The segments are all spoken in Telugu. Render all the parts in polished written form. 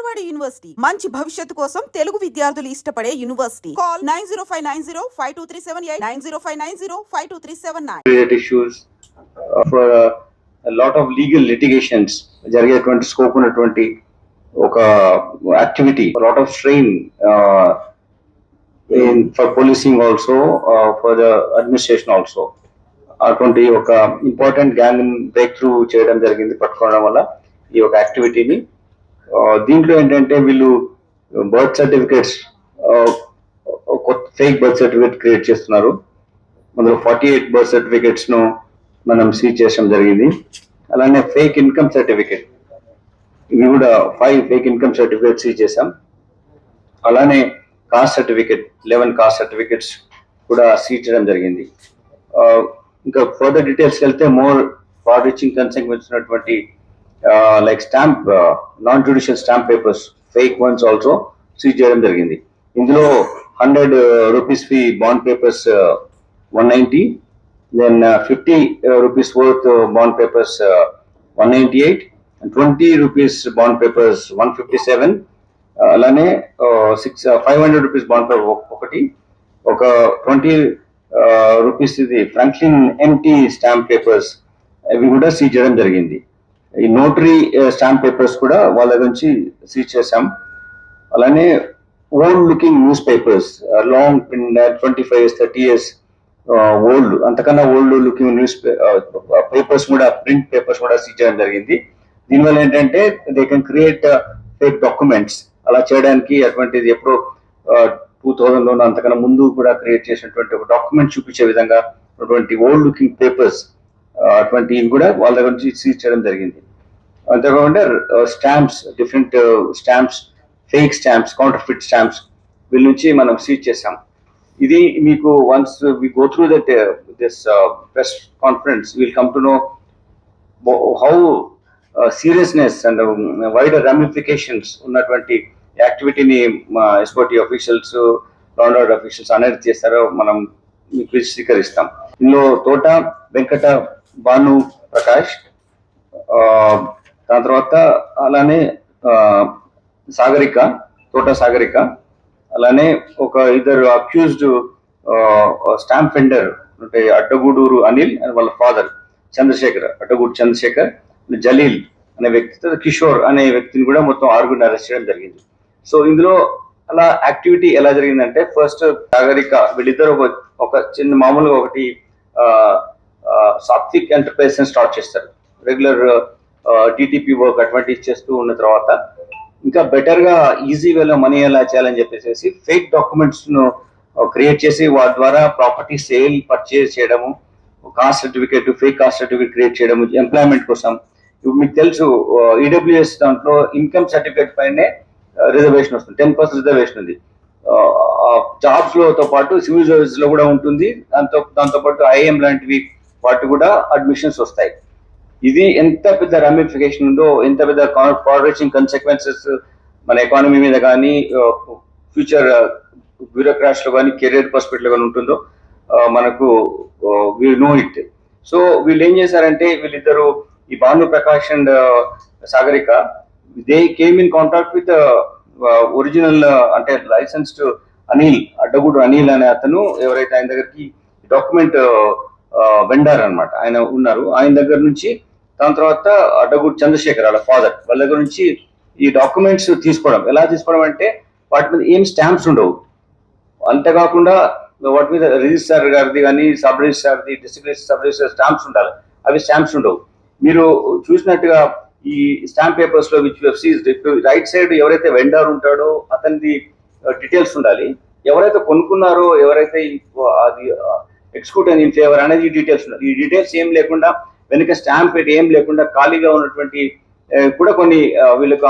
విజయవాడ యూనివర్సిటీ మంచి భవిష్యత్తు కోసం తెలుగు విద్యార్థులు ఇష్టపడే university. Call 9059052378 9059052379. Issues for a lot of legal litigations జరిగేటువంటి స్కోప్ ఉన్నటువంటి ఒక activity, lot of strain for policing also, for the administration also. అటువంటి ఒక ఇంపార్టెంట్ గ్యాంగ్ బ్రేక్ త్రూ చేయడం జరిగింది పట్టుకోవడం వల్ల ఈ ఒక యాక్టివిటీని. దీంట్లో ఏంటంటే వీళ్ళు birth certificates, fake birth certificate create చేస్తున్నారు. అందులో 48 బర్త్ సర్టిఫికేట్స్ ను మనం సీజ్ చేయడం జరిగింది. అలానే ఫేక్ ఇన్కమ్ సర్టిఫికేట్, ఇవి కూడా 5 ఫేక్ ఇన్కమ్ సర్టిఫికేట్ సీజ్ చేసాం. అలానే కాస్ట్ సర్టిఫికేట్ 11 కాస్ట్ సర్టిఫికేట్స్ కూడా సీజ్ చేయడం జరిగింది. ఇంకా ఫర్దర్ డీటెయిల్స్కి వెళ్తే మోర్ ఫార్ రీచింగ్ కన్సెక్వెన్స్ ఉన్నటువంటి like stamp, non judicial stamp papers, fake ones also seize చేయడం జరిగింది. ఇందులో 100 rupees fee bond papers 190, then 50 rupees worth bond papers 198, 20 rupees bond papers 157, అలానే 500 రూపీస్ బాండ్ పేపర్ ఒకటి, ఒక 20 రూపీస్ ఇది ఫ్రాంక్లిన్ ఎంటీ స్టాంప్ పేపర్స్, అవి కూడా సీజ్ చేయడం జరిగింది. ఈ నోటరీ స్టాంప్ పేపర్స్ కూడా వాళ్ళ నుంచి సీజ్ చేశాం. అలానే old looking news papers, long 25 years 30 years old, అంతకన్నా ఓల్డ్ లుకింగ్ న్యూస్ పేపర్స్ కూడా, ప్రింట్ పేపర్స్ కూడా సీజ్ చేయడం జరిగింది. దీనివల్ల ఏంటంటే they can create fake documents. అలా చేయడానికి అటువంటిది ఎప్పుడో 2000లో అంతకన్నా ముందు కూడా క్రియేట్ చేసినటువంటి ఒక డాక్యుమెంట్ చూపించే విధంగా అటువంటి ఓల్డ్ లుకింగ్ పేపర్స్, అటువంటివి కూడా వాళ్ళ దగ్గర నుంచి సీజ్ చేయడం జరిగింది. అంతేకాకుండా stamps, different stamps, fake stamps, counterfeit stamps, వీళ్ళ నుంచి మనం సీజ్ చేసాం. ఇది మీకు once we go through that this press conference, will come to know how seriousness and wider ramifications ఉన్నటువంటి యాక్టివిటీని మా SOT officials, law and order officials అనేది చేస్తారో మనం మీకు స్వీకరిస్తాం. ఇందులో తోట వెంకట భాను ప్రకాష్, దాని తర్వాత అలానే సాగరిక, తోట సాగరిక, అలానే ఒక ఇద్దరు అక్యూజ్డ్ స్టాంప్ వెండర్ అంటే అడ్డగూడూరు అనిల్ అండ్ వాళ్ళ ఫాదర్ చంద్రశేఖర్, అడ్డగూడు చంద్రశేఖర్, జలీల్ అనే వ్యక్తి, కిషోర్ అనే వ్యక్తిని కూడా మొత్తం 6 అరెస్ట్ చేయడం జరిగింది. సో ఇందులో అలా యాక్టివిటీ ఎలా జరిగిందంటే, ఫస్ట్ సాగరిక వీళ్ళిద్దరు ఒక చిన్న మామూలుగా ఒకటి సాత్విక్ ఎంటర్ప్రైజెస్ స్టార్ట్ చేస్తారు. రెగ్యులర్ టీటీపీ వర్క్ అటువంటివి చేస్తూ ఉన్న తర్వాత ఇంకా బెటర్ గా ఈజీ వేలో మనీ ఎలా చేయాలని చెప్పేసి ఫేక్ డాక్యుమెంట్స్ ను క్రియేట్ చేసి వాటి ద్వారా ప్రాపర్టీ సేల్, పర్చేజ్ చేయడము, cost certificate, fake cost certificate create చేయడము ఎంప్లాయ్మెంట్ కోసం. ఇప్పుడు మీకు తెలుసు ఈడబ్ల్యూఎస్ దాంట్లో ఇన్కమ్ సర్టిఫికేట్ పైనే రిజర్వేషన్ వస్తుంది, 10% రిజర్వేషన్ ఉంది. జాబ్స్ లో పాటు సివిల్ సర్వీసెస్ లో కూడా ఉంటుంది. దాంతో పాటు ఐఏఎం లాంటివి వాటి కూడా అడ్మిషన్స్ వస్తాయి. ఇది ఎంత పెద్ద రామిఫికేషన్ ఉందో, ఎంత పెద్ద ఫార్ రీచింగ్ కన్సిక్వెన్సెస్ మన ఎకానమీ మీద కానీ, ఫ్యూచర్ బ్యూరోక్రాట్స్ లో కానీ, కెరీర్ పర్స్పెక్టివ్ కానీ ఉంటుందో మనకు వి నో ఇట్. సో వీళ్ళు ఏం చేశారంటే, వీళ్ళిద్దరు ఈ Bhanu Prakash and Sagarika, they came in contact with original అంటే లైసెన్స్డ్ అనిల్, అడ్డగూడు అనిల్ అనే అతను, ఎవరైతే ఆయన దగ్గరికి డాక్యుమెంట్ వెండర్ అనమాట ఆయన ఉన్నారు, ఆయన దగ్గర నుంచి, దాని తర్వాత అడ్డగూడు చంద్రశేఖర్ వాళ్ళ ఫాదర్, వాళ్ళ దగ్గర నుంచి ఈ డాక్యుమెంట్స్ తీసుకోవడం. ఎలా తీసుకోవడం అంటే వాటి మీద ఏం స్టాంప్స్ ఉండవు. అంతేకాకుండా వాటి మీద రిజిస్ట్రార్ గారిది కానీ, సబ్ రిజిస్ట్రార్ది, డిస్ట్రిక్ట్ సబ్ రిజిస్ట్రార్ స్టాంప్స్ ఉండాలి, అవి స్టాంప్స్ ఉండవు. మీరు చూసినట్టుగా ఈ స్టాంప్ పేపర్స్ లో విచ్ రైట్ సైడ్ ఎవరైతే వెండర్ ఉంటాడో అతనిది డీటెయిల్స్ ఉండాలి, ఎవరైతే కొనుక్కున్నారో, ఎవరైతే అది ఎక్స్క్యూట్ ఇన్ ఫేవర్ అనేది ఈ డీటెయిల్స్ ఉండాలి. ఈ డీటెయిల్స్ ఏం లేకుండా, వెనుక స్టాంప్ పెట్టి ఏం లేకుండా ఖాళీగా ఉన్నటువంటి కూడా కొన్ని వీళ్ళకి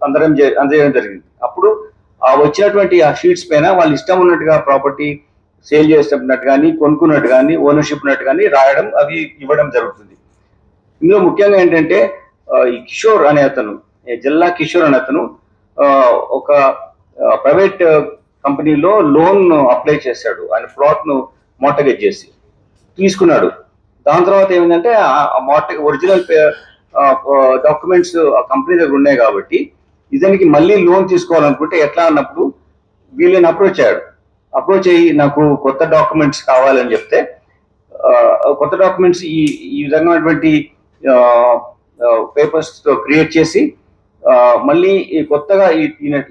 అందజేయడం జరిగింది. అప్పుడు వచ్చినటువంటి ఆ షీట్స్ పైన వాళ్ళు ఇష్టం ఉన్నట్టుగా ప్రాపర్టీ సేల్ చేస్తున్నట్టు కానీ, కొనుక్కున్నట్టు కానీ, ఓనర్షిప్ ఉన్నట్టు కానీ రాయడం, అవి ఇవ్వడం జరుగుతుంది. ఇందులో ముఖ్యంగా ఏంటంటే ఈ కిషోర్ అనే అతను, జిల్లా కిషోర్ అనే అతను ఒక ప్రైవేట్ కంపెనీలో లోన్ అప్లై చేశాడు. ఆయన ప్లాట్ ను మోర్టగేజ్ చేసి తీసుకున్నాడు. దాని తర్వాత ఏమైందంటే ఒరిజినల్ డాక్యుమెంట్స్ ఆ కంపెనీ దగ్గర ఉన్నాయి కాబట్టి ఇతనికి మళ్ళీ లోన్ తీసుకోవాలనుకుంటే ఎట్లా అన్నప్పుడు వీళ్ళని అప్రోచ్ అయ్యి నాకు కొత్త డాక్యుమెంట్స్ కావాలని చెప్తే కొత్త డాక్యుమెంట్స్ ఈ విధమైనటువంటి పేపర్స్ తో క్రియేట్ చేసి మళ్ళీ కొత్తగా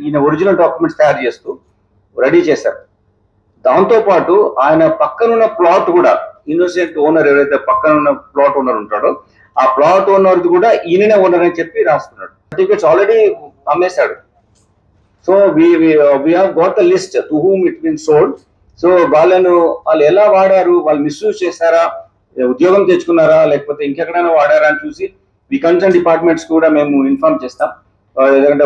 ఈయన ఒరిజినల్ డాక్యుమెంట్స్ తయారు చేస్తూ రెడీ చేశారు. దాంతో పాటు ఆయన పక్కనున్న ప్లాట్ కూడా ఇన్నోసెంట్ ఓనర్ ఎవరైతే పక్కనున్న ప్లాట్ ఓనర్ ఉంటాడో ఆ ప్లాట్ ఓనర్ కూడా ఈయననే ఓనర్ అని చెప్పి రాసుకున్నాడు. సర్టిఫికేట్స్ ఆల్రెడీ అమ్మేశాడు. So we have got the list to whom it been sold. So వాళ్ళు ఎలా వాడారు, వాళ్ళు మిస్యూజ్ చేశారా, ఉద్యోగం తెచ్చుకున్నారా, లేకపోతే ఇంకెక్కడైనా వాడారా అని చూసి ఈ కన్సర్న్ డిపార్ట్మెంట్స్ కూడా మేము ఇన్ఫార్మ్ చేస్తాం. ఎందుకంటే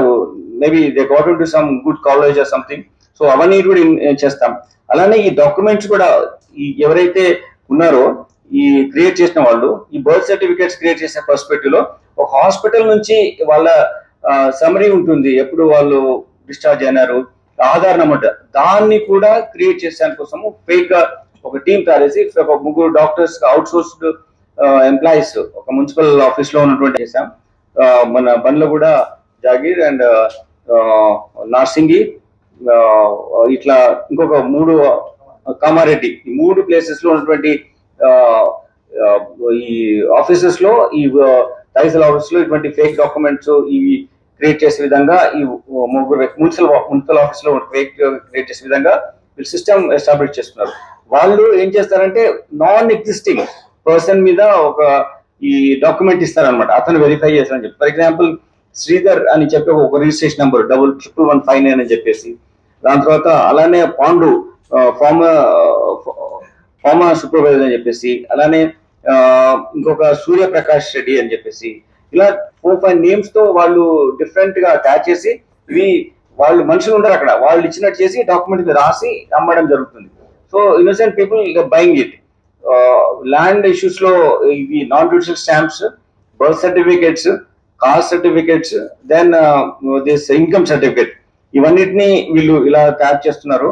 maybe they got in to some good college or something. So అవన్నీ కూడా చేస్తాం. అలానే ఈ డాక్యుమెంట్స్ కూడా ఎవరైతే ఉన్నారో ఈ క్రియేట్ చేసిన వాళ్ళు ఈ బర్త్ సర్టిఫికేట్స్ క్రియేట్ చేసిన పర్స్పెక్టివ్ లో ఒక హాస్పిటల్ నుంచి వాళ్ళ సమరీ ఉంటుంది, ఎప్పుడు వాళ్ళు డిశ్చార్జ్ అయినారు, ఆధార్ నెంబర్, దాన్ని కూడా క్రియేట్ చేసేదాని కోసము ఫేక్ గా ఒక టీం తయారు చేసి ఒక 3 డాక్టర్స్ అవుట్ సోర్స్డ్ ఎంప్లాయీస్ ఒక మున్సిపల్ ఆఫీస్ లో ఉన్నటువంటి చేసాం. మన బండ్లో కూడా జాగీర్ అండ్ నార్సింగి ఇట్లా ఇంకొక 3 కామారెడ్డి, ఈ 3 ప్లేసెస్ లో ఉన్నటువంటి ఈ ఆఫీసెస్ లో ఈ తహసీల్ ఆఫీస్ లో ఇటువంటి ఫేక్ డాక్యుమెంట్స్ ఇవి క్రియేట్ చేసే విధంగా ఈ 3 మున్సిపల్ ఆఫీస్ లో ఫేక్ క్రియేట్ చేసే విధంగా వీళ్ళు సిస్టమ్ ఎస్టాబ్లిష్ చేస్తున్నారు. వాళ్ళు ఏం చేస్తారంటే నాన్ ఎగ్జిస్టింగ్ పర్సన్ మీద ఒక ఈ డాక్యుమెంట్ ఇస్తారనమాట, అతను వెరిఫై చేస్తారని చెప్పి. ఫర్ ఎగ్జాంపుల్ శ్రీధర్ అని చెప్పి ఒక రిజిస్ట్రేషన్ నెంబర్ 11159 అని చెప్పేసి, దాని తర్వాత అలానే పాండు ఫార్మర్ సూపర్వైజర్ అని చెప్పేసి, అలానే ఇంకొక సూర్యప్రకాష్ రెడ్డి అని చెప్పేసి, ఇలా 4-5 నేమ్స్ తో వాళ్ళు డిఫరెంట్ గా అటాచ్ చేసి ఇవి వాళ్ళు మనుషులు ఉంటారు అక్కడ, వాళ్ళు ఇచ్చినట్టు చేసి డాక్యుమెంట్ రాసి అమ్మడం జరుగుతుంది. So innocent people buying it. Land issues లో ఇవి non judicial stamps, birth certificates, caste certificates, then this income certificate, ఇవన్నిటిని వీళ్ళు ఇలా తయారు చేస్తున్నారు.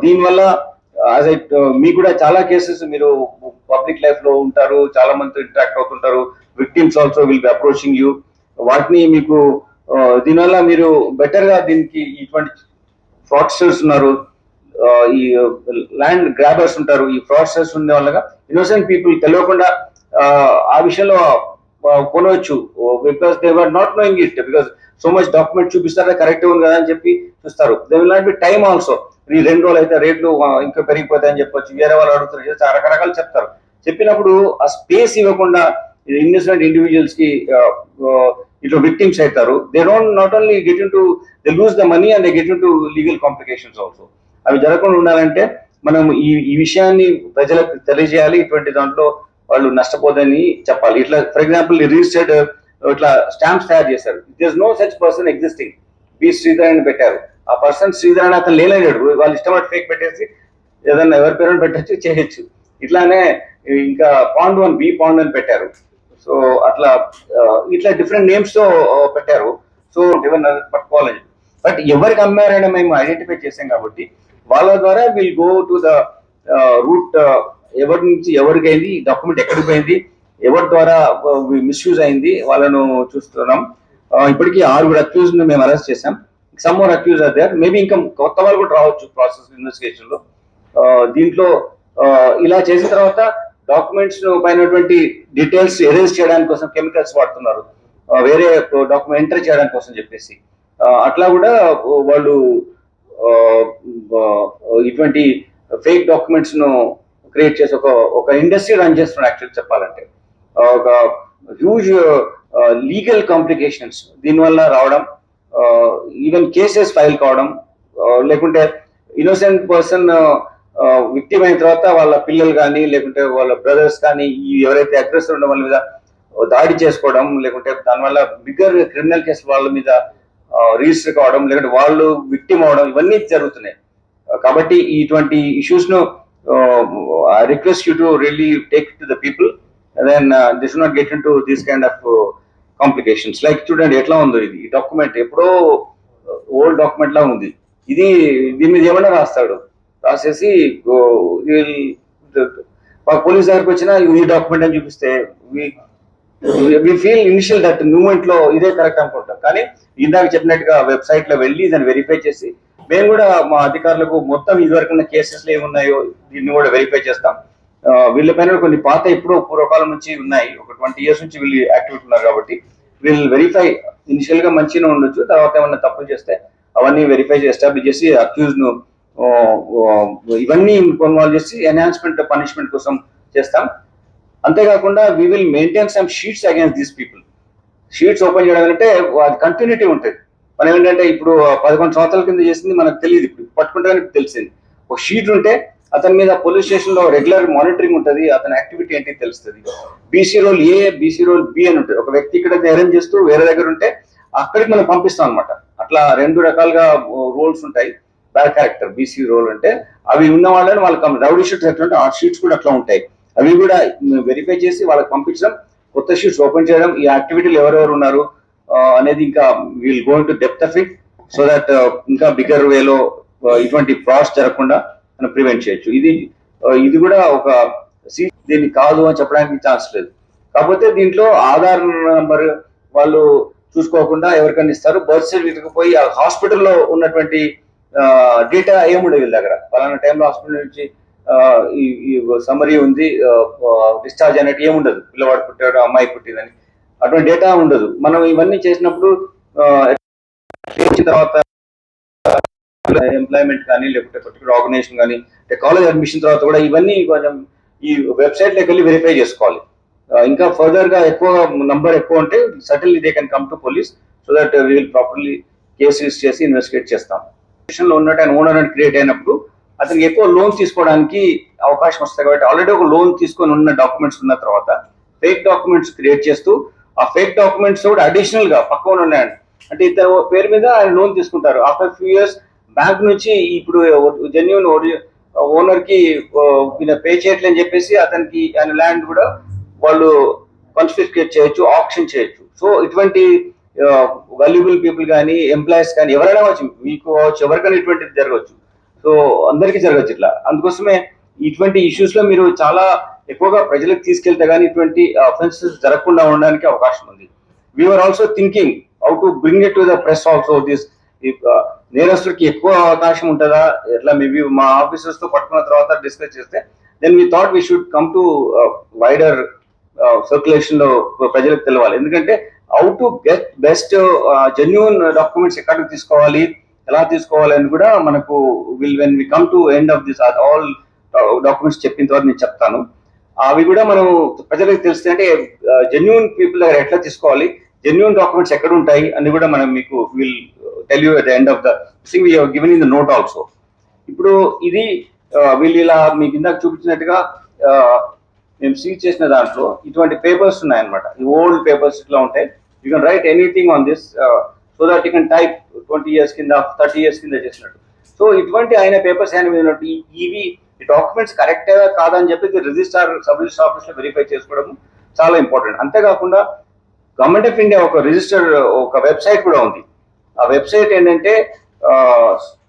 దీనివల్ల మీకు కూడా చాలా కేసెస్, మీరు పబ్లిక్ లైఫ్ లో ఉంటారు, చాలా మంది ఇంటరాక్ట్ అవుతుంటారు, victims also will be approaching you. వాటిని మీకు దీనివల్ల మీరు బెటర్ గా దీనికి ఇటువంటి ఫ్రాడ్స్టర్స్ ఉన్నారు, ఈ ల్యాండ్ గ్రాబర్స్ ఉంటారు, ఈ ఫ్రాడ్స్టర్స్ ఉండే వాళ్ళగా ఇన్నోసెంట్ పీపుల్ తెలియకుండా ఆ విషయంలో కొనవచ్చు. Because they were not knowing it, because so much document చూపిస్తారా కరెక్ట్ ఉంది కదా అని చెప్పి చూస్తారు. They will not be time also. ఈ 2 రోజులు అయితే రేట్లు ఇంకా పెరిగిపోతాయని చెప్పొచ్చు, వేరే వాళ్ళు అడుగుతారు, చాలా రకరకాలు చెప్తారు. చెప్పినప్పుడు ఆ స్పేస్ ఇవ్వకుండా ఇన్నోసెంట్ ఇండివిజువల్స్ కి ఇట్లా విక్టిమ్స్ అవుతారు. They don't not only get in to they lose the money and they get in to legal complications also. అవి జరగకుండా ఉండాలంటే మనం ఈ విషయాన్ని ప్రజలకు తెలియజేయాలి. ఇటువంటి దాంట్లో వాళ్ళు నష్టపోదని చెప్పాలి. ఇట్లా ఫర్ ఎగ్జాంపుల్ రిజిస్టర్డ్ ఇట్లా స్టాంప్స్ తయారు చేశారు, there no such person existing, B Sridhar అని పెట్టారు. ఆ పర్సన్ శ్రీధర్ అని అతను లేలేడు, వాళ్ళు ఇష్టపడి ఫేక్ పెట్టేసి ఏదన్నా ఎవరి పేరు పెట్టచ్చు చేయొచ్చు. ఇట్లానే ఇంకా పాండ్ 1 బి పాండ్ అని పెట్టారు. సో అట్లా ఇట్లా డిఫరెంట్ నేమ్స్ తో పెట్టారు. సో ఎవరిని పట్టుకోవాలని, బట్ ఎవరికి అమ్మారని మేము ఐడెంటిఫై చేసాం కాబట్టి వాళ్ళ ద్వారా will go to the route, ఎవరి నుంచి ఎవరికి అయింది, డాక్యుమెంట్ ఎక్కడికి పోయింది, ఎవరి ద్వారా మిస్యూజ్ అయింది, వాళ్ళను చూస్తున్నాం. ఇప్పటికీ 6 అక్యూజ్ మేము అరెస్ట్ చేసాం. Some more accused are there, maybe ఇంకా కొత్త వాళ్ళు కూడా రావచ్చు ప్రాసెస్ ఇన్వెస్టిగేషన్ లో. దీంట్లో ఇలా చేసిన తర్వాత డాక్యుమెంట్స్ పైనటువంటి డీటెయిల్స్ ఎరేజ్ చేయడానికి కోసం కెమికల్స్ వాడుతున్నారు, వేరే డాక్యుమెంట్ ఎంటర్ చేయడానికి కోసం చెప్పేసి. అట్లా కూడా వాళ్ళు ఇటువంటి ఫేక్ డాక్యుమెంట్స్ ను క్రియేట్ చేసి ఒక ఇండస్ట్రీ రన్ చేస్తున్నారు. యాక్చువల్ చెప్పాలంటే ఒక హ్యూజ్ లీగల్ కాంప్లికేషన్స్ దీనివల్ల రావడం, ఈవెన్ కేసెస్ ఫైల్ కావడం, లేకుంటే ఇన్నోసెంట్ పర్సన్ విక్టిమ్ అయిన తర్వాత వాళ్ళ పిల్లలు కానీ లేకుంటే వాళ్ళ బ్రదర్స్ కానీ ఎవరైతే అగ్రెసర్ ఉన్న వాళ్ళ మీద దాడి చేసుకోవడం, లేకుంటే దానివల్ల బిగ్గర్ క్రిమినల్ కేసులు వాళ్ళ మీద రిజిస్టర్ కావడం, లేకుంటే వాళ్ళు విక్టిమ్ అవడం, ఇవన్నీ జరుగుతున్నాయి. కాబట్టి ఇటువంటి ఇష్యూస్ ను I request you to really take to the people, then they should not get into this kind of complications. Like చూడండి ఎట్లా ఉందో, ఇది డాక్యుమెంట్ ఎప్పుడో ఓల్డ్ డాక్యుమెంట్ లా ఉంది. ఇది దీని మీద ఏమైనా రాసేసి పోలీస్ దగ్గరకు వచ్చినా ఈ డాక్యుమెంట్ అని చూపిస్తే we feel initial that moment లో ఇదే కరెక్ట్ అనుకుంటాం, కానీ ఇందాక చెప్పినట్టుగా వెబ్సైట్ లో వెళ్ళి దాన్ని వెరిఫై చేసి మేము కూడా మా అధికారులకు మొత్తం ఇదివరకు ఉన్న కేసెస్ ఏమున్నాయో దీన్ని కూడా వెరిఫై చేస్తాం. వీళ్ళపైన కొన్ని పాత ఎప్పుడో పూర్వకాలం నుంచి ఉన్నాయి, ఒక 20 years నుంచి వీళ్ళు యాక్టివిటీ ఉన్నారు కాబట్టి వీళ్ళు వెరిఫై ఇనిషియల్ గా మంచిగా ఉండొచ్చు, తర్వాత ఏమన్నా తప్పులు చేస్తే అవన్నీ వెరిఫై ఎస్టాబ్లిష్ చేసి అక్యూజ్ ను ఇవన్నీ ఇన్వాల్వ్ చేసి ఎన్హాన్స్మెంట్ పనిష్మెంట్ కోసం చేస్తాం. అంతేకాకుండా we will maintain some sheets against these people. Sheets open చేయడం అంటే అది కంటిన్యూటీ ఉంటుంది. మనం ఏంటంటే ఇప్పుడు 11 సంవత్సరాల కింద చేసింది మనకు తెలియదు, ఇప్పుడు పట్టుకుంటే తెలిసింది. ఒక షీట్ ఉంటే అతని మీద పోలీస్ స్టేషన్ లో రెగ్యులర్ మానిటరింగ్ ఉంటుంది, అతని యాక్టివిటీ ఏంటి తెలుస్తుంది. బీసీ రోల్ ఏ, బీసీ రోల్ బి అని ఉంటుంది. ఒక వ్యక్తి ఇక్కడ ధైర్యం చేస్తూ వేరే దగ్గర ఉంటే అక్కడికి మనం పంపిస్తాం అనమాట. అట్లా 2 రకాలుగా రోల్స్ ఉంటాయి. బ్యాడ్ క్యారెక్టర్ బీసీ రోల్ అంటే అవి ఉన్న వాళ్ళని వాళ్ళకి రౌడీ షీట్స్ ఎట్లా ఉంటే ఆ షీట్స్ కూడా అట్లా ఉంటాయి. అవి కూడా వెరిఫై చేసి వాళ్ళకి పంపించడం, కొత్త షీట్స్ ఓపెన్ చేయడం, ఈ యాక్టివిటీలు ఎవరెవరు ఉన్నారు అనేది ఇంకా will go to depth of it, so that ఇంకా బిగ్గర్ వేలో ఇటువంటి ఫ్రాడ్స్ జరగకుండా మనం ప్రివెంట్ చేయొచ్చు. ఇది కూడా ఒక దీన్ని కాదు అని చెప్పడానికి ఛాన్స్ లేదు. కాకపోతే దీంట్లో ఆధార్ నంబర్ వాళ్ళు చూసుకోకుండా ఎవరికైనా ఇస్తారు. బర్త్ సర్టిఫికేట్ పోయి ఆ హాస్పిటల్లో ఉన్నటువంటి డేటా ఏముండదు వీళ్ళ దగ్గర. పలానా టైంలో హాస్పిటల్ నుంచి ఈ సమరీ ఉంది, డిశ్చార్జ్ అనేది ఏముండదు. పిల్లవాడు పుట్టాడు, అమ్మాయి పుట్టిందని అటువంటి డేటా ఉండదు. మనం ఇవన్నీ చేసినప్పుడు తర్వాత ఎంప్లాయ్మెంట్ కానీ లేకపోతే పర్టికులర్ ఆర్గనైజేషన్ కానీ కాలేజ్ అడ్మిషన్ తర్వాత కూడా ఇవన్నీ కొంచెం ఈ వెబ్సైట్ లోకి వెళ్ళి వెరిఫై చేసుకోవాలి. ఇంకా ఫర్దర్ గా ఎక్కువ నంబర్ ఎక్కువ ఉంటే suddenly they can come to police, so that we will properly cases చేసి ఇన్వెస్టిగేట్ చేస్తాం. లో ఉన్నట్టు ఆయన ఓనర్ అని క్రియేట్ అయినప్పుడు అతనికి ఎక్కువ లోన్ తీసుకోవడానికి అవకాశం వస్తుంది. కాబట్టి ఆల్రెడీ ఒక లోన్ తీసుకొని ఉన్న డాక్యుమెంట్స్ ఉన్న తర్వాత ఫేక్ డాక్యుమెంట్స్ క్రియేట్ చేస్తూ ఆ ఫేక్ డాక్యుమెంట్స్ కూడా అడిషనల్ గా పక్కన ఉన్నాయండి. అంటే ఇతర పేరు మీద ఆయన లోన్ తీసుకుంటారు. ఆఫ్టర్ ఫ్యూ ఇయర్స్ బ్యాంక్ నుంచి ఇప్పుడు జెన్యున్ ఓనర్ కి పే చేయట్లేని చెప్పేసి అతనికి ఆయన ల్యాండ్ కూడా వాళ్ళు కన్ఫిస్కేట్ చేయొచ్చు, ఆప్షన్ చేయొచ్చు. సో ఇటువంటి వాల్యుబుల్ పీపుల్ కానీ ఎంప్లాయీస్ కానీ ఎవరైనా వచ్చు, మీకు కావచ్చు, ఎవరికైనా ఇటువంటిది జరగవచ్చు. సో అందరికీ జరగచ్చు ఇట్లా. అందుకోసమే ఇటువంటి ఇష్యూస్ లో మీరు చాలా ఎక్కువగా ప్రజలకు తీసుకెళ్తే కానీ ఇటువంటి అఫెన్సెస్ జరగకుండా ఉండడానికి అవకాశం ఉంది. We are also thinking how to bring it to the press also. This నేరస్తులకి ఎక్కువ అవకాశం ఉంటుందా ఎట్లా, మేబీ మా ఆఫీసర్స్ తో పట్టుకున్న తర్వాత డిస్కస్ చేస్తే then we thought we should come to wider circulation లో ప్రజలకు తెలవాలి. ఎందుకంటే how to get best genuine documents ఎక్కడికి తీసుకోవాలి, ఎలా తీసుకోవాలి అని కూడా మనకు when we come to end of this all documents చెప్పిన తర్వాత నేను చెప్తాను. అవి కూడా మనం ప్రజలకు తెలిస్తే అంటే జెన్యున్ పీపుల్ దగ్గర ఎట్లా తీసుకోవాలి, జెన్యున్ డాక్యుమెంట్స్ ఎక్కడ ఉంటాయి అని కూడా మనం మీకు will tell you at the end of the thing we have given in the note also. ఇప్పుడు ఇది వీళ్ళు ఇలా మీకు ఇందాక చూపించినట్టుగా మేము సీజ్ చేసిన దాంట్లో ఇటువంటి పేపర్స్ ఉన్నాయన్నమాట. ఈ ఓల్డ్ పేపర్స్ ఇట్లా ఉంటాయి. You can write anything on this so that you can type 20 years కింద 30 years కింద చేసినట్టు. సో ఇటువంటి ఆయన పేపర్స్ ఆయన మీద ఇవి డాక్యుమెంట్స్ కరెక్ట్ కాదని చెప్పి రిజిస్ట్రార్ సబ్ రిజిస్టర్ ఆఫీస్ లో వెరిఫై చేసుకోవడం చాలా ఇంపార్టెంట్. అంతేకాకుండా గవర్నమెంట్ ఆఫ్ ఇండియా ఒక రిజిస్టర్ ఒక వెబ్సైట్ కూడా ఉంది. ఆ వెబ్సైట్ ఏంటంటే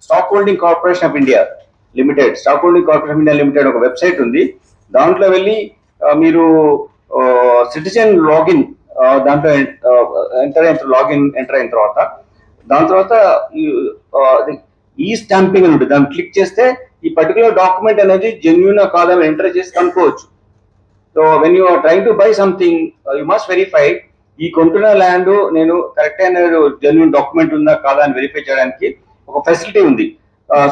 stock holding corporation of India limited, stock holding corporation of India limited ఒక వెబ్సైట్ ఉంది. దాంట్లో వెళ్ళి మీరు సిటిజన్ లాగిన్ దాంట్లో ఎంటర్ అయిన తర్వాత దాని తర్వాత ఈ స్టాంపింగ్ అని ఉంటుంది. దాన్ని క్లిక్ చేస్తే ఈ పర్టికులర్ డాక్యుమెంట్ అనేది జెన్యున్ కాదని ఎంటర్ చేసి కనుక్కోవచ్చు. So when you are trying to buy something you must verify ఈ కొంటున్న ల్యాండ్ నేను కరెక్ట్ అయిన జెన్యున్ డాక్యుమెంట్ ఉందా కాదా అని వెరిఫై చేయడానికి ఒక ఫెసిలిటీ ఉంది.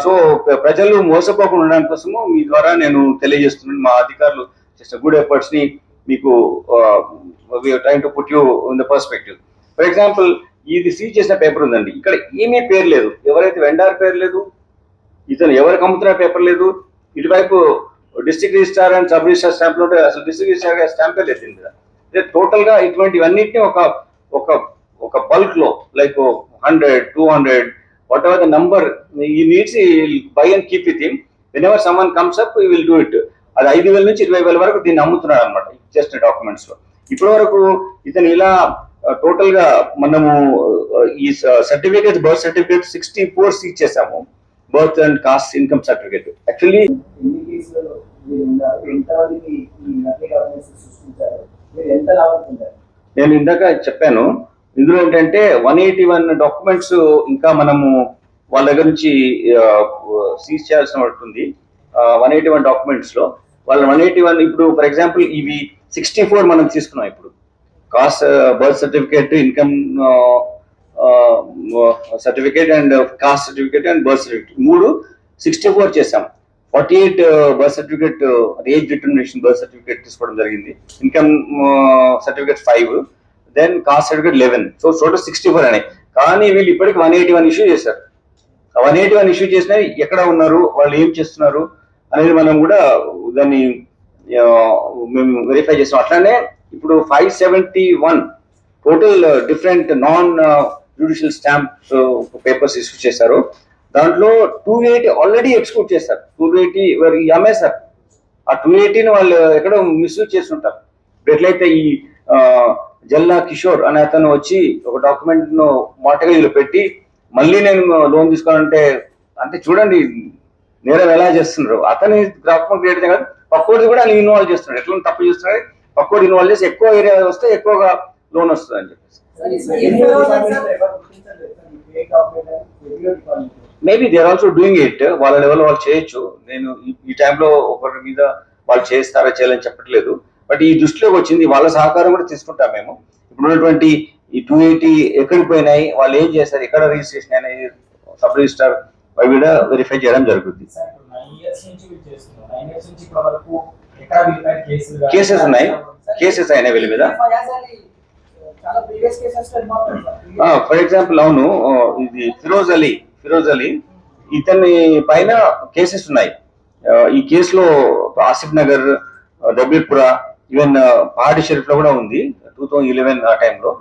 సో ప్రజలు మోసపోకుండా ఉండడానికి కోసము మీ ద్వారా నేను తెలియజేస్తున్నాను. మా అధికారులు చేసిన గుడ్ ఎఫర్ట్స్ ని మీకు trying to put you in the perspective. For example ఇది సీజ్ చేసిన పేపర్ ఉందండి, ఇక్కడ ఏమీ పేరు లేదు, ఎవరైతే వెండార్ పేరు లేదు, ఇతను ఎవరికి అమ్ముతున్న పేపర్ లేదు, ఇటువైపు district registrar and sub registrar stamp లో అసలు డిస్ట్రిక్ట్ రిజిస్ట్రార్ స్టాంపే లేదు. టోటల్ గా ఇటువంటివన్నిటిని ఒక బల్క్ లో like 100, 200 whatever the number he needs, he will buy and keep with him. Whenever someone comes up, he will do it. అది 5,000 నుంచి 20,000 వరకు దీన్ని అమ్ముతున్నాడు అనమాట జస్ట్ డాక్యుమెంట్స్ లో. ఇప్పటి వరకు ఇతను ఇలా టోటల్ గా మనము ఈ సర్టిఫికేట్ బర్త్ సర్టిఫికేట్ 64 సీజ్ చేసాము. Birth and cost income certificate actually ఎంత లాభం నేను ఇందాక చెప్పాను, ఇందులో ఏంటంటే 181 డాక్యుమెంట్స్ ఇంకా మనము వాళ్ళ దగ్గర నుంచి సీజ్ చేయాల్సిన ఉంటుంది. 181 డాక్యుమెంట్స్ లో వాళ్ళ 181 ఇప్పుడు ఫర్ ఎగ్జాంపుల్ ఇవి 64 మనం తీసుకున్నాం. ఇప్పుడు caste birth certificate, income certificate and caste certificate and birth certificate 64 చేసాం. 48 birth certificate age determination birth certificate తీసుకోవడం జరిగింది. Income certificate 5, then caste certificate 11. So total 64 అనేవి. కానీ వీళ్ళు ఇప్పటికి 181 ఇష్యూ చేశారు. 181 ఇష్యూ చేసినా ఎక్కడ ఉన్నారు, వాళ్ళు ఏం చేస్తున్నారు అనేది మనం కూడా దాన్ని మేము వెరిఫై చేస్తాం. అట్లానే ఇప్పుడు 571 total different non judicial stamps papers issue చేశారు. దాంట్లో 280 ఆల్రెడీ ఎక్స్క్యూట్ చేస్తారు. 280 అమ్మేశారు. ఆ 280ని వాళ్ళు ఎక్కడో మిస్యూజ్ చేస్తుంటారు. ఎట్లయితే ఈ జల్లా కిషోర్ అనే అతను వచ్చి ఒక డాక్యుమెంట్ ను మార్టగేజ్ లో పెట్టి మళ్ళీ నేను లోన్ తీసుకోవాలంటే, అంటే చూడండి నేరం ఎలా చేస్తున్నారు. అతని డాక్యుమెంట్ క్రియేట్ చేయడం పక్కోడిది కూడా ఆయన ఇన్వాల్వ్ చేస్తున్నాడు. ఎట్లా తప్పు చేస్తున్నాడు, పక్కోడు ఇన్వాల్వ్ చేసి ఎక్కువ ఏరియా వస్తే ఎక్కువగా లోన్ వస్తుంది అని చెప్పేసి. Maybe they are also doing it. వాళ్ళ లెవెల్ వాళ్ళు చేయొచ్చు. నేను ఈ టైంలో ఒకరి మీద వాళ్ళు చేస్తారా చేయాలని చెప్పట్లేదు. బట్ ఈ దృష్టిలోకి వచ్చింది, వాళ్ళ సహకారం కూడా తీసుకుంటాం మేము. ఇప్పుడు ఉన్నటువంటి ఈ 280 ఎక్కడికి పోయినాయి, వాళ్ళు ఏం చేస్తారు, ఎక్కడ రిజిస్ట్రేషన్ అయినాయి, సబ్ రిజిస్టర్ అవి కూడా వెరిఫై చేయడం జరుగుతుంది. కేసెస్ ఉన్నాయి, కేసెస్ అయినాయి వీళ్ళ మీద. ఫర్ ఎగ్జాంపుల్ అవును, ఇది ఫిరోజ్ అలీ ఇతని పైన కేసెస్ ఉన్నాయి. ఈ కేసులో ఆసిఫ్ నగర్, దబీర్పుర, ఈవెన్ పహాడి షరీఫ్ లో కూడా ఉంది 2011 ఆ టైంలో.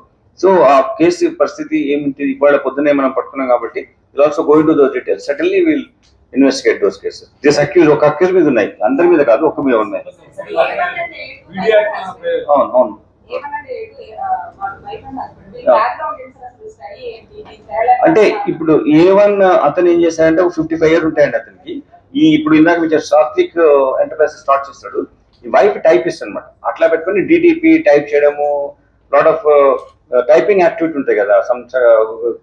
సో ఆ కేసు పరిస్థితి ఏమిటి ఇవాళ పొద్దున్నే మనం పట్టుకున్నాం కాబట్టి will also going to those details. Certainly will investigate those cases. This accused ఒక అక్యూజ్ మీద ఉన్నాయి, అందరి మీద కాదు, ఒక్క మీద ఉన్నాయి. అవును. అంటే ఇప్పుడు A1 అతను ఏం చేశాడంటే 55 years ఉంటాయండి అతనికి. ఈ ఇప్పుడు ఇందాక మీరు సాత్విక్ ఎంటర్ప్రైజెస్ స్టార్ట్ చేస్తాడు. ఈ వైఫ్ టైపిస్ట్ అనమాట. అట్లా పెట్టుకుని డిటిపి టైప్ చేయడము, లాట్ ఆఫ్ టైపింగ్ యాక్టివిటీ ఉంటాయి కదా.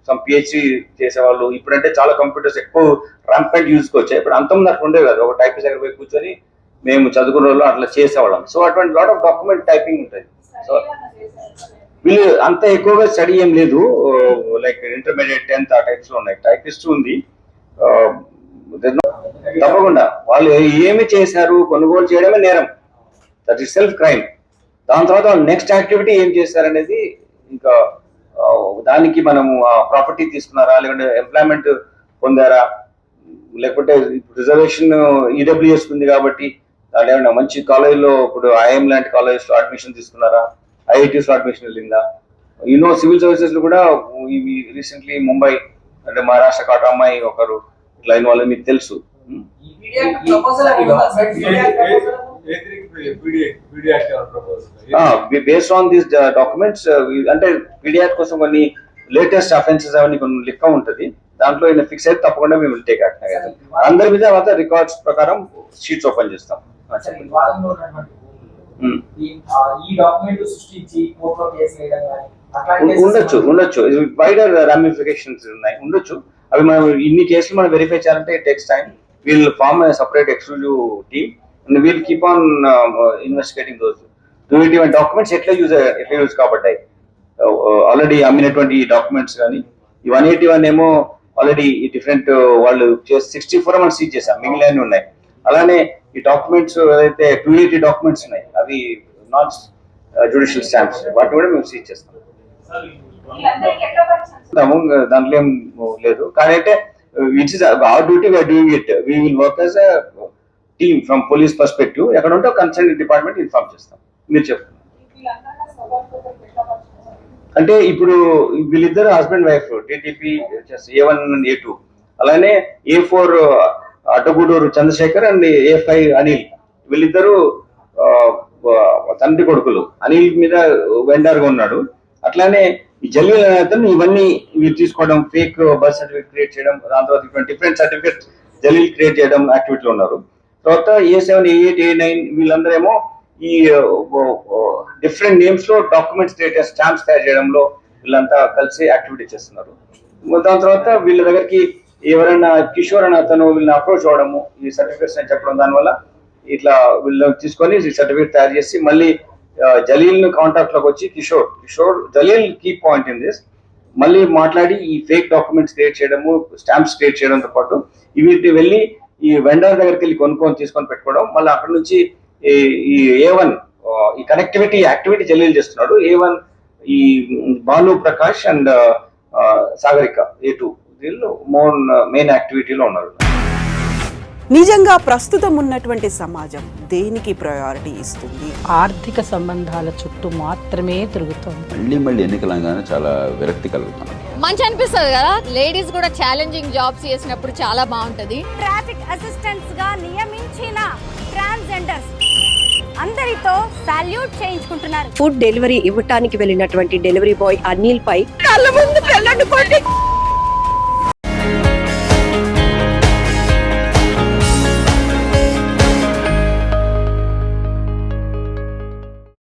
సమ్ పిహెచ్డి చేసేవాళ్ళు. ఇప్పుడంటే చాలా కంప్యూటర్స్ ఎక్కువ ర్యాంపెంట్ యూజ్కి వచ్చాయి. ఇప్పుడు అంతమంది అట్లా ఉండేవి కదా. ఒక టైపిస్ట్ దగ్గర పోయి కూర్చొని మేము చదువుకున్న వాళ్ళు అట్లా చేసేవాళ్ళం. సో అటువంటి లాట్ ఆఫ్ డాక్యుమెంట్ టైపింగ్ ఉంటుంది. సో వీళ్ళు అంత ఎక్కువగా స్టడీ ఏం లేదు, లైక్ ఇంటర్మీడియట్ 10th ఆ టైప్స్ లో ఉన్నాయి. టైపిస్ట్ ఉంది. తప్పకుండా వాళ్ళు ఏమి చేశారు, కొనుగోలు చేయడమే నేరం, దట్ ఈస్ సెల్ఫ్ క్రైమ్. దాని తర్వాత వాళ్ళు నెక్స్ట్ యాక్టివిటీ ఏం చేశారనేది ఇంకా దానికి మనము ప్రాపర్టీ తీసుకున్నారా, లేకుంటే ఎంప్లాయ్మెంట్ పొందారా, లేకుంటే రిజర్వేషన్ ఈడబ్ల్యూఎస్ ఉంది కాబట్టి దాని ఏమన్నా మంచి కాలేజీలో ఇప్పుడు ఐఎం లాంటి కాలేజెస్ లో అడ్మిషన్ తీసుకున్నారా, ఐఐటీస్ లో అడ్మిషన్ వెళ్ళిందా. సివిల్ సర్వీసెస్ లో కూడా ఇవి రీసెంట్లీ ముంబై అంటే మహారాష్ట్ర కాట అమ్మాయి ఒకరు ఇట్లా వాళ్ళు మీకు తెలుసు. బేస్డ్ ఆన్ దీస్ డాక్యుమెంట్స్ అంటే పీడియాట్ కోసం కొన్ని లేటెస్ట్ అఫెన్సెస్ అవన్నీ కొన్ని లెక్క ఉంటుంది. దాంట్లో ఫిక్స్ అయితే తప్పకుండా మేము టేక్ యాక్షన్. అందరి మీద మాత్రం రికార్డ్స్ ప్రకారం షీట్స్ ఓపెన్ చేస్తాం. ఉండొచ్చు వైడర్ రామిఫికేషన్స్ ఉన్నాయి, ఉండొచ్చు. అవి మనం ఇన్ని కేసులు మనం వెరిఫై చేయాలంటే it takes time. We'll form separate exclusive team and we'll keep on investigating those 281 documents ఎట్లా యూజ్ కాబట్టాయి. ఆల్రెడీ అమ్మినటువంటి డాక్యుమెంట్స్ కానీ ఈ 181 ఏమో ఆల్రెడీ డిఫరెంట్ వాళ్ళు 64 మనం సీజ్ చేసాం, మిగిలిన ఉన్నాయి. అలానే ఈ డాక్యుమెంట్స్ ఏదైతే 280 డాక్యుమెంట్స్ ఉన్నాయి అవి నాన్ జ్యుడిషియల్ స్టాంప్స్, వాటిని కూడా మేము సీజ్ చేస్తాం. దాంట్లో ఏం లేదు. కానీ అంటే it's is our duty, we're doing it. We will work as a team from police perspective. ఎక్కడ ఉంటే కన్సర్న్ డిపార్ట్మెంట్ ఇన్ఫార్మ్ చేస్తాం. మీరు చెప్పండి. అంటే ఇప్పుడు వీళ్ళిద్దరు husband wife, TTP A1 and A2, అలానే A4 Addagudur Chandrasekhar and A5 Anil, వీళ్ళిద్దరు తండ్రి కొడుకులు. అనిల్ మీద వెండర్ గా ఉన్నాడు. అట్లానే ఈ జలీల్ అతను ఇవన్నీ వీళ్ళు తీసుకోవడం, ఫేక్ బర్త్ సర్టిఫికేట్ క్రియేట్ చేయడం, దాని తర్వాత డిఫరెంట్ సర్టిఫికేట్ జలీల్ క్రియేట్ చేయడం యాక్టివిటీలో ఉన్నారు. తర్వాత A7, A8, A9 వీళ్ళందరూ ఏమో ఈ డిఫరెంట్ నేమ్స్ లో డాక్యుమెంట్స్ స్టాంప్స్ తయారు చేయడంలో వీళ్ళంతా కలిసి యాక్టివిటీ చేస్తున్నారు. దాని తర్వాత వీళ్ళ దగ్గరికి ఎవరైనా కిషోర్ అని అతను వీళ్ళని అప్రోచ్ అవ్వడము, ఈ సర్టిఫికేట్స్ అని చెప్పడం, దానివల్ల ఇట్లా వీళ్ళు తీసుకొని ఈ సర్టిఫికేట్ తయారు చేసి మళ్ళీ జలీల్ కాంటాక్ట్ లోకి వచ్చి Kishore Jalil key point in this, మళ్ళీ మాట్లాడి ఈ ఫేక్ డాక్యుమెంట్స్ క్రియేట్ చేయడము, స్టాంప్స్ క్రియేట్ చేయడంతో పాటు వీటిని వెళ్ళి ఈ వెండర్ దగ్గరికి వెళ్ళి కొనుక్కొని తీసుకొని పెట్టుకోవడం, మళ్ళీ అక్కడ నుంచి ఈ A1 ఈ కనెక్టివిటీ యాక్టివిటీ జలీల్ చేస్తున్నాడు. A1 ఈ భాను ప్రకాష్ అండ్ సాగరిక A2 వీళ్ళు మెయిన్ యాక్టివిటీలో ఉన్నారు. నిజంగా ప్రస్తుతం ఉన్నటువంటి సమాజం దేనికి ప్రయారిటీ ఇస్తుంది? ఆర్థిక సంబంధాల చుట్టూ మాత్రమే తిరుగుతోంది. మళ్ళీ ఎన్నికలంగానే చాలా విరక్తి కలుగుతున్నాం. మంచి అనిపిస్తుంది కదా, లేడీస్ కూడా ఛాలెంజింగ్ జాబ్స్ చేసినప్పుడు చాలా బాగుంటది. ట్రాఫిక్ అసిస్టెంట్స్ గా నియమించిన ట్రాన్స్జెండర్స్ అందరితో సాల్యూట్ చేయించుకుంటున్నారు. ఫుడ్ డెలివరీ ఇవ్వటానికి వెళ్ళినటువంటి డెలివరీ బాయ్ అనిల్ పై కళ్ళ ముందు